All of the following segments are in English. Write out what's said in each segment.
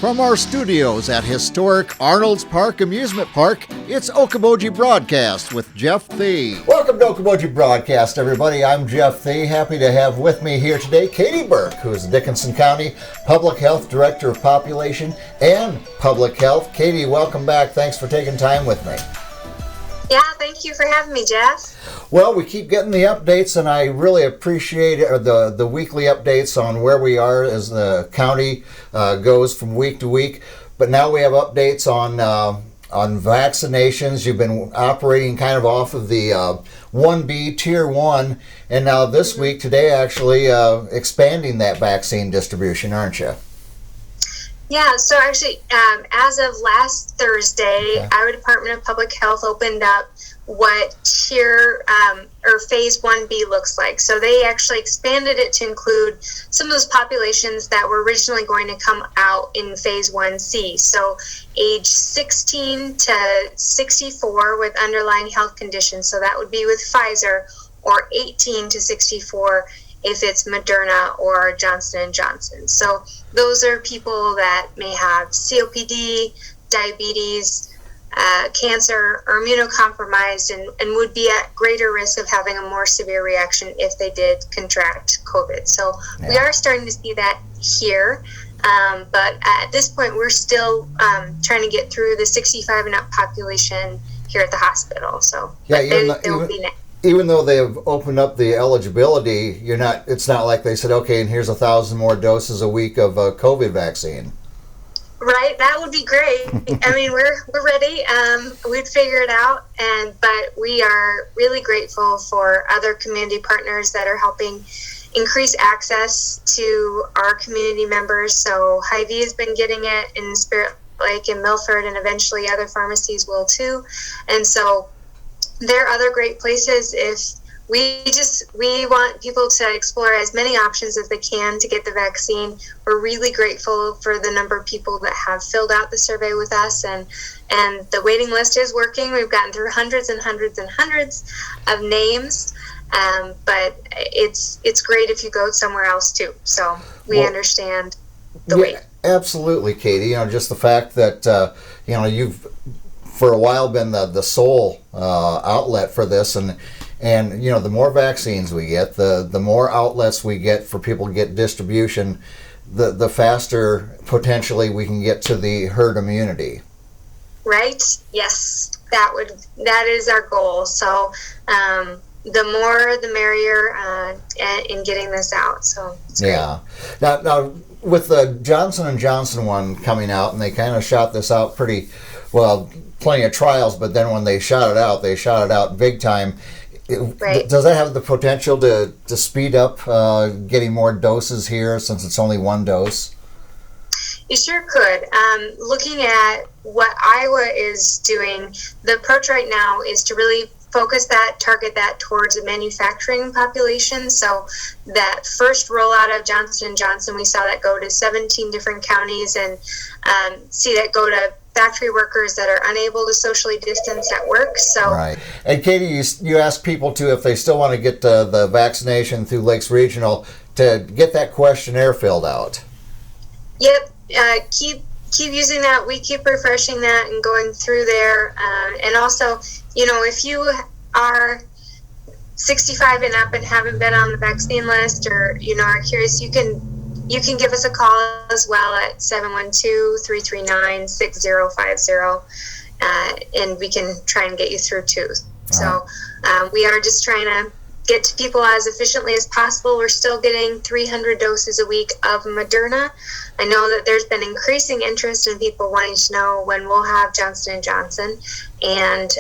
From our studios at historic Arnold's Park Amusement Park, it's Okoboji Broadcast with Jeff Thee. Welcome to Okoboji Broadcast, everybody. I'm Jeff Thee. Happy to have with me here today Katy Burke, who is the Dickinson County Public Health Director of Population and Public Health. Katy, welcome back. Thanks for taking time with me. Yeah, thank you for having me, Jeff. Well, we keep getting the updates, and I really appreciate the weekly updates on where we are as the county goes from week to week. But now we have updates on vaccinations. You've been operating kind of off of the 1B Tier 1, and now this week, today, actually expanding that vaccine distribution, aren't you? Yeah, so actually, as of last Thursday, Iowa Department of Public Health opened up what tier or phase 1B looks like. So they actually expanded it to include some of those populations that were originally going to come out in phase 1C. So age 16 to 64 with underlying health conditions. So that would be with Pfizer, or 18 to 64 if it's Moderna or Johnson & Johnson. So those are people that may have COPD, diabetes, cancer, or immunocompromised, and would be at greater risk of having a more severe reaction if they did contract COVID. So we are starting to see that here, but at this point we're still trying to get through the 65 and up population here at the hospital. So even though they have opened up the eligibility, it's not like they said, okay, and here's 1,000 more doses a week of COVID vaccine. Right, that would be great. I mean, we're ready. We'd figure it out, but we are really grateful for other community partners that are helping increase access to our community members. So Hy-Vee has been getting it in Spirit Lake and Milford, and eventually other pharmacies will too. And so there are other great places. If we want people to explore as many options as they can to get the vaccine. We're really grateful for the number of people that have filled out the survey with us, and the waiting list is working. We've gotten through hundreds and hundreds and hundreds of names, but it's great if you go somewhere else too. So we understand the wait. Absolutely, Katy. Just the fact that you've for a while been the sole outlet for this, and the more vaccines we get, the more outlets we get for people to get distribution, the faster potentially we can get to the herd immunity. Right? Yes, that is our goal. So the more the merrier in getting this out. So it's great. Yeah. Now with the Johnson & Johnson one coming out, and they kind of shot this out pretty well, plenty of trials, but then when they shot it out big time. Right. Does that have the potential to speed up getting more doses here, since it's only one dose? You sure could. Looking at what Iowa is doing, the approach right now is to really target that towards a manufacturing population. So that first rollout of Johnson & Johnson, we saw that go to 17 different counties, and see that go to factory workers that are unable to socially distance at work. So right. And Katy, you asked people to, if they still want to get the vaccination through Lakes Regional, to get that questionnaire filled out. Yep. Keep using that. We keep refreshing that and going through there. And also, if you are 65 and up and haven't been on the vaccine list, or are curious, you can give us a call as well at 712-339-6050, and we can try and get you through too. So we are just trying to get to people as efficiently as possible. We're still getting 300 doses a week of Moderna. I know that there's been increasing interest in people wanting to know when we'll have Johnson & Johnson, and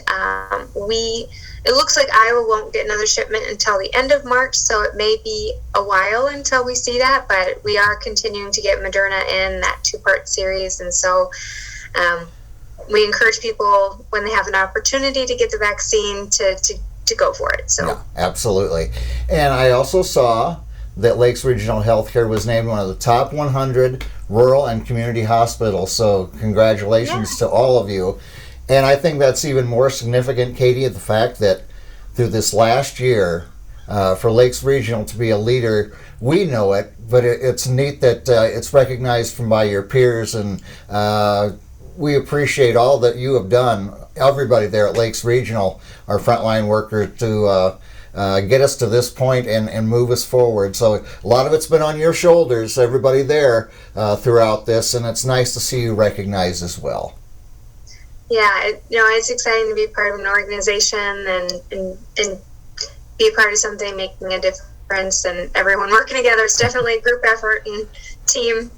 it looks like Iowa won't get another shipment until the end of March, so it may be a while until we see that, but we are continuing to get Moderna in that 2-part series, and so we encourage people, when they have an opportunity to get the vaccine, to go for it. So yeah, absolutely. And I also saw that Lakes Regional Healthcare was named one of the top 100 rural and community hospitals, so congratulations to all of you. And I think that's even more significant, Katy, the fact that through this last year, for Lakes Regional to be a leader we know it, but it's neat that it's recognized from by your peers, and we appreciate all that you have done, everybody there at Lakes Regional, our frontline workers, to get us to this point and move us forward. So a lot of it's been on your shoulders, everybody there, throughout this, and it's nice to see you recognized as well. Yeah, it's exciting to be part of an organization and be part of something making a difference, and everyone working together. It's definitely a group effort and team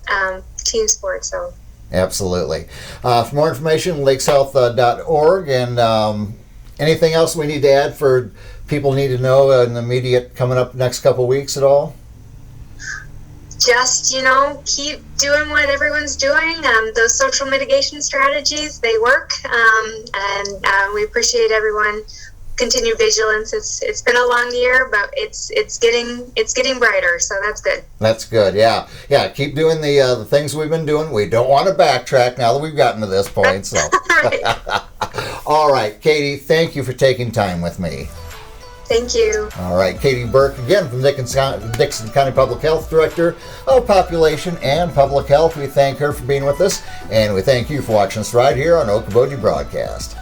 sport. So absolutely. For more information, lakeshealth.org, and anything else we need to add for people need to know in the immediate coming up next couple of weeks at all? Just, keep doing what everyone's doing. Those social mitigation strategies, they work. And we appreciate everyone continued vigilance. It's been a long year, but it's getting brighter, so that's good. That's good. Yeah. Keep doing the things we've been doing. We don't want to backtrack now that we've gotten to this point. So, Right. All right, Katy, thank you for taking time with me. Thank you. All right, Katy Burke again from Dickinson County Public Health Director of Population and Public Health. We thank her for being with us, and we thank you for watching us right here on Okoboji Broadcast.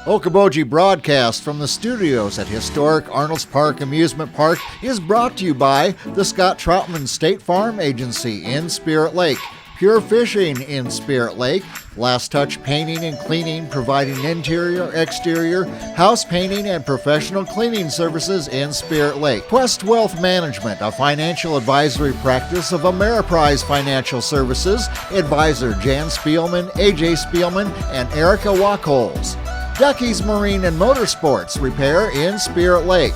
Okoboji Broadcast from the studios at historic Arnold's Park Amusement Park is brought to you by the Scott Troutman State Farm Agency in Spirit Lake, Pure Fishing in Spirit Lake, Last Touch Painting and Cleaning, providing interior, exterior, house painting, and professional cleaning services in Spirit Lake. Quest Wealth Management, a financial advisory practice of Ameriprise Financial Services. Advisor Jan Spielman, AJ Spielman, and Erica Wachholz. Ducky's Marine and Motorsports Repair in Spirit Lake.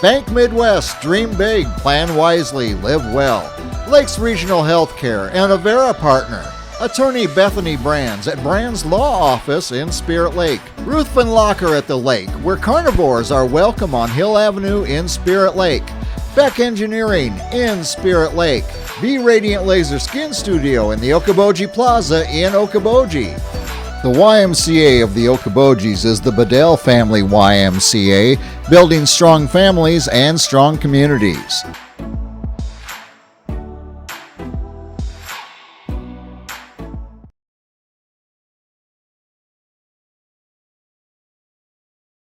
Bank Midwest, dream big, plan wisely, live well. Lakes Regional Healthcare and Avera Partner. Attorney Bethany Brands at Brands Law Office in Spirit Lake. Ruthven Locker at the Lake, where carnivores are welcome on Hill Avenue in Spirit Lake. Beck Engineering in Spirit Lake. Be Radiant Laser Skin Studio in the Okoboji Plaza in Okoboji. The YMCA of the Okobojis is the Bedell Family YMCA, building strong families and strong communities.